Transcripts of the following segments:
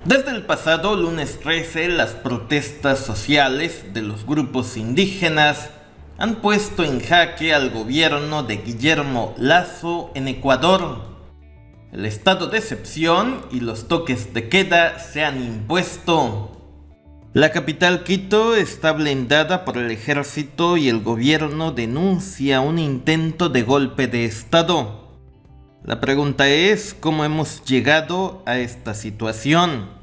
Desde el pasado lunes 13, las protestas sociales de los grupos indígenas han puesto en jaque al gobierno de Guillermo Lasso en Ecuador. El estado de excepción y los toques de queda se han impuesto. La capital Quito está blindada por el ejército y el gobierno denuncia un intento de golpe de estado. La pregunta es, ¿cómo hemos llegado a esta situación?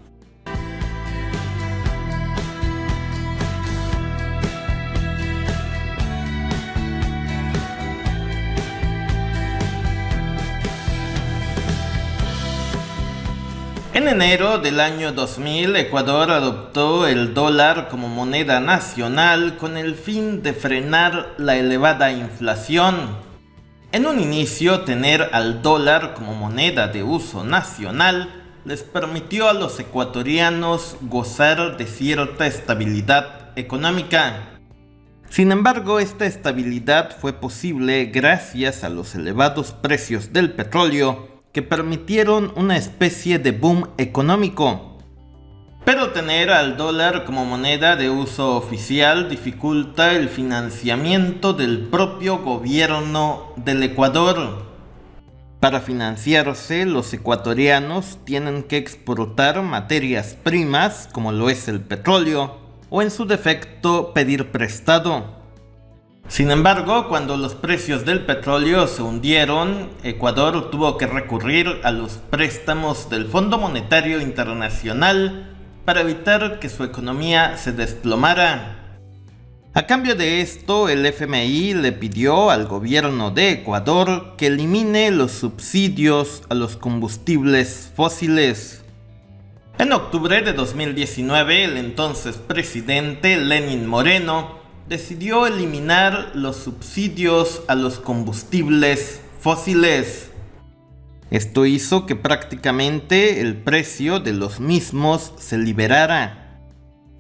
En enero del año 2000, Ecuador adoptó el dólar como moneda nacional con el fin de frenar la elevada inflación. En un inicio, tener al dólar como moneda de uso nacional les permitió a los ecuatorianos gozar de cierta estabilidad económica. Sin embargo, esta estabilidad fue posible gracias a los elevados precios del petróleo, que permitieron una especie de boom económico. Pero tener al dólar como moneda de uso oficial dificulta el financiamiento del propio gobierno del Ecuador. Para financiarse, los ecuatorianos tienen que exportar materias primas, como lo es el petróleo, o en su defecto pedir prestado. Sin embargo, cuando los precios del petróleo se hundieron, Ecuador tuvo que recurrir a los préstamos del Fondo Monetario Internacional para evitar que su economía se desplomara. A cambio de esto, el FMI le pidió al gobierno de Ecuador que elimine los subsidios a los combustibles fósiles. En octubre de 2019, el entonces presidente Lenín Moreno decidió eliminar los subsidios a los combustibles fósiles. Esto hizo que prácticamente el precio de los mismos se liberara.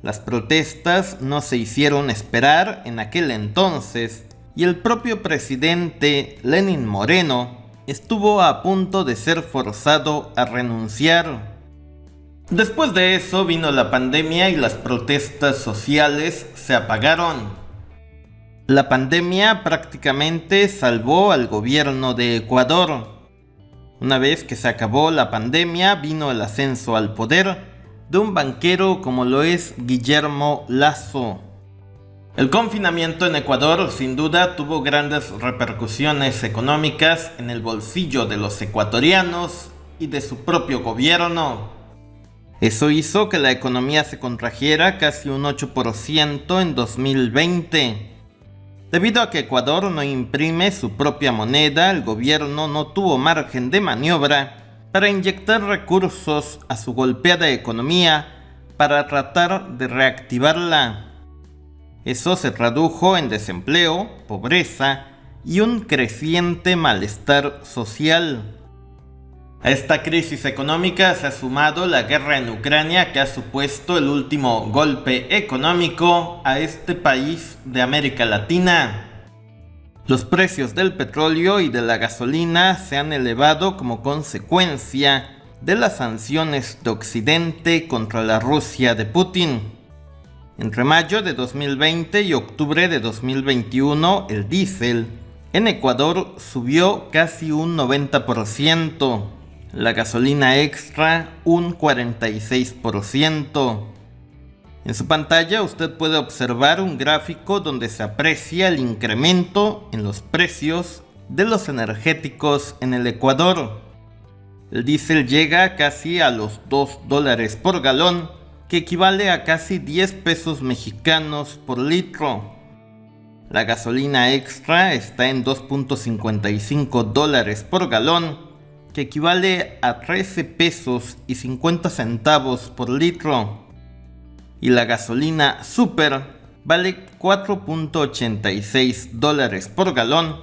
Las protestas no se hicieron esperar en aquel entonces y el propio presidente Lenín Moreno estuvo a punto de ser forzado a renunciar. Después de eso vino la pandemia y las protestas sociales se apagaron. La pandemia prácticamente salvó al gobierno de Ecuador. Una vez que se acabó la pandemia, vino el ascenso al poder de un banquero como lo es Guillermo Lasso. El confinamiento en Ecuador sin duda tuvo grandes repercusiones económicas en el bolsillo de los ecuatorianos y de su propio gobierno. Eso hizo que la economía se contrajera casi un 8% en 2020. Debido a que Ecuador no imprime su propia moneda, el gobierno no tuvo margen de maniobra para inyectar recursos a su golpeada economía para tratar de reactivarla. Eso se tradujo en desempleo, pobreza y un creciente malestar social. A esta crisis económica se ha sumado la guerra en Ucrania, que ha supuesto el último golpe económico a este país de América Latina. Los precios del petróleo y de la gasolina se han elevado como consecuencia de las sanciones de Occidente contra la Rusia de Putin. Entre mayo de 2020 y octubre de 2021, el diésel en Ecuador subió casi un 90%. La gasolina extra un 46%. En su pantalla usted puede observar un gráfico donde se aprecia el incremento en los precios de los energéticos en el Ecuador. El diésel llega casi a los $2 por galón, que equivale a casi 10 pesos mexicanos por litro. La gasolina extra está en $2.55 por galón, que equivale a 13 pesos y 50 centavos por litro. Y la gasolina super vale $4.86 por galón,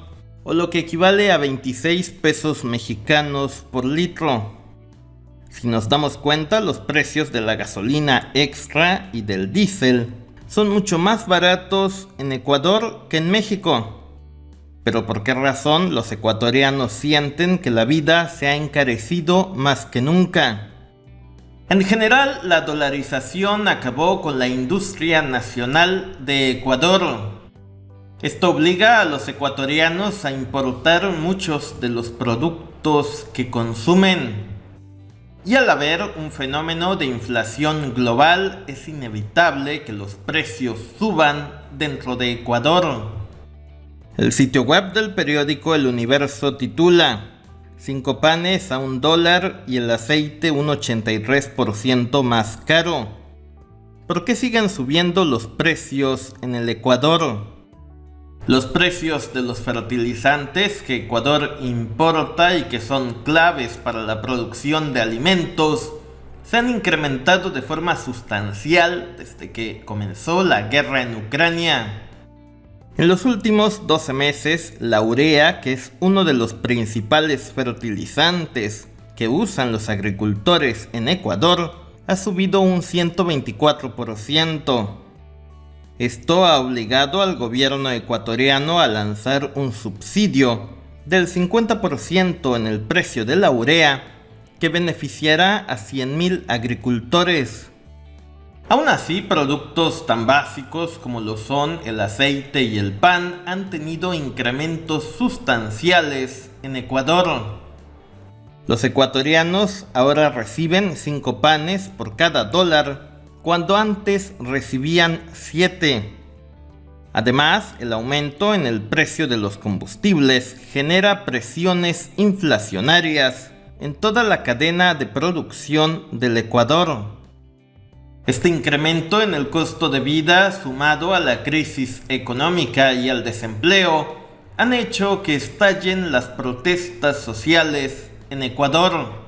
o lo que equivale a 26 pesos mexicanos por litro. Si nos damos cuenta, los precios de la gasolina extra y del diésel son mucho más baratos en Ecuador que en México. ¿Pero por qué razón los ecuatorianos sienten que la vida se ha encarecido más que nunca? En general, la dolarización acabó con la industria nacional de Ecuador. Esto obliga a los ecuatorianos a importar muchos de los productos que consumen. Y al haber un fenómeno de inflación global, es inevitable que los precios suban dentro de Ecuador. El sitio web del periódico El Universo titula: 5 panes a $1 y el aceite un 83% más caro. ¿Por qué siguen subiendo los precios en el Ecuador? Los precios de los fertilizantes que Ecuador importa y que son claves para la producción de alimentos se han incrementado de forma sustancial desde que comenzó la guerra en Ucrania. En los últimos 12 meses, la urea, que es uno de los principales fertilizantes que usan los agricultores en Ecuador, ha subido un 124%. Esto ha obligado al gobierno ecuatoriano a lanzar un subsidio del 50% en el precio de la urea que beneficiará a 100.000 agricultores. Aún así, productos tan básicos como lo son el aceite y el pan han tenido incrementos sustanciales en Ecuador. Los ecuatorianos ahora reciben 5 panes por cada $1, cuando antes recibían 7. Además, el aumento en el precio de los combustibles genera presiones inflacionarias en toda la cadena de producción del Ecuador. Este incremento en el costo de vida, sumado a la crisis económica y al desempleo, han hecho que estallen las protestas sociales en Ecuador.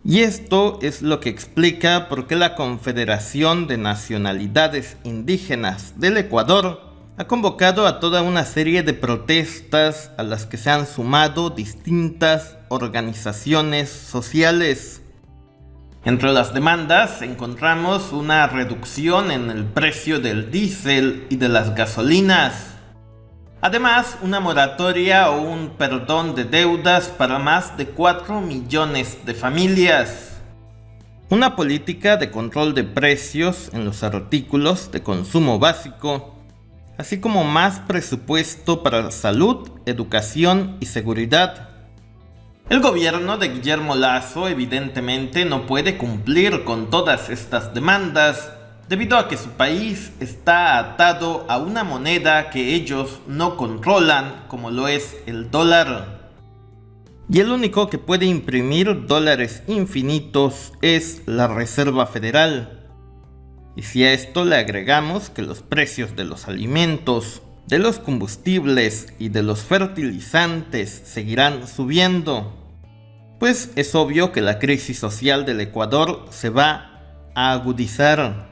Y esto es lo que explica por qué la Confederación de Nacionalidades Indígenas del Ecuador ha convocado a toda una serie de protestas a las que se han sumado distintas organizaciones sociales. Entre las demandas encontramos una reducción en el precio del diésel y de las gasolinas. Además, una moratoria o un perdón de deudas para más de 4 millones de familias. Una política de control de precios en los artículos de consumo básico, así como más presupuesto para salud, educación y seguridad. El gobierno de Guillermo Lasso evidentemente no puede cumplir con todas estas demandas debido a que su país está atado a una moneda que ellos no controlan, como lo es el dólar. Y el único que puede imprimir dólares infinitos es la Reserva Federal. Y si a esto le agregamos que los precios de los alimentos, de los combustibles y de los fertilizantes seguirán subiendo, pues es obvio que la crisis social del Ecuador se va a agudizar.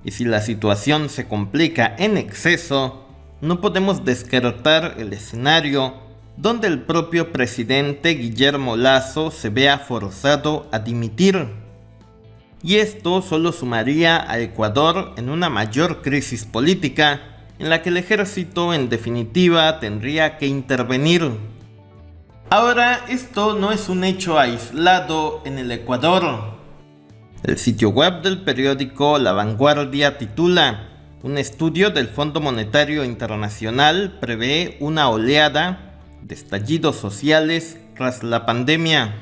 Y si la situación se complica en exceso, no podemos descartar el escenario donde el propio presidente Guillermo Lasso se vea forzado a dimitir. Y esto solo sumaría a Ecuador en una mayor crisis política en la que el ejército en definitiva tendría que intervenir. Ahora, esto no es un hecho aislado en el Ecuador. El sitio web del periódico La Vanguardia titula: un estudio del Fondo Monetario Internacional prevé una oleada de estallidos sociales tras la pandemia.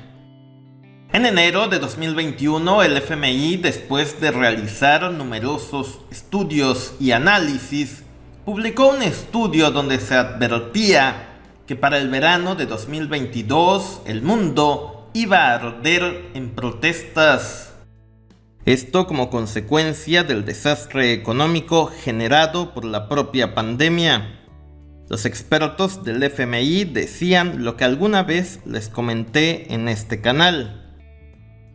En enero de 2021, el FMI, después de realizar numerosos estudios y análisis, publicó un estudio donde se advertía que para el verano de 2022 el mundo iba a arder en protestas. Esto como consecuencia del desastre económico generado por la propia pandemia. Los expertos del FMI decían lo que alguna vez les comenté en este canal.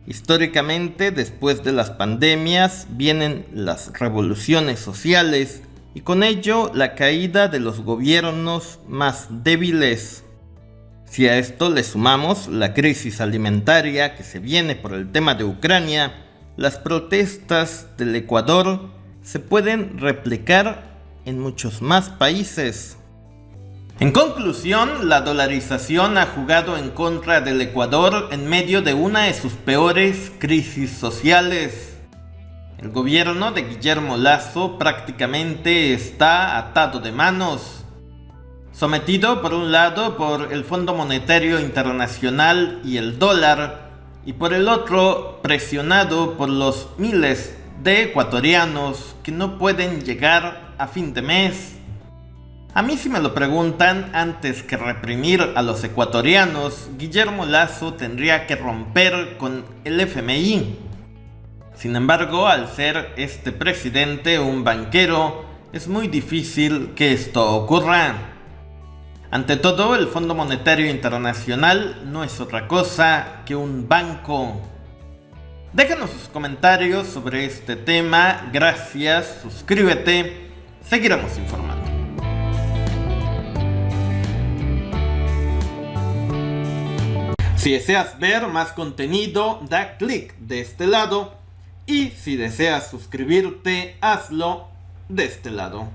Históricamente, después de las pandemias vienen las revoluciones sociales y con ello la caída de los gobiernos más débiles. Si a esto le sumamos la crisis alimentaria que se viene por el tema de Ucrania, las protestas del Ecuador se pueden replicar en muchos más países. En conclusión, la dolarización ha jugado en contra del Ecuador en medio de una de sus peores crisis sociales. El gobierno de Guillermo Lasso prácticamente está atado de manos, sometido por un lado por el Fondo Monetario Internacional y el dólar, y por el otro presionado por los miles de ecuatorianos que no pueden llegar a fin de mes. A mí, si me lo preguntan, antes que reprimir a los ecuatorianos, Guillermo Lasso tendría que romper con el FMI. Sin embargo, al ser este presidente un banquero, es muy difícil que esto ocurra. Ante todo, el Fondo Monetario Internacional no es otra cosa que un banco. Déjanos sus comentarios sobre este tema, gracias, suscríbete, seguiremos informando. Si deseas ver más contenido, da clic de este lado, y si deseas suscribirte, hazlo de este lado.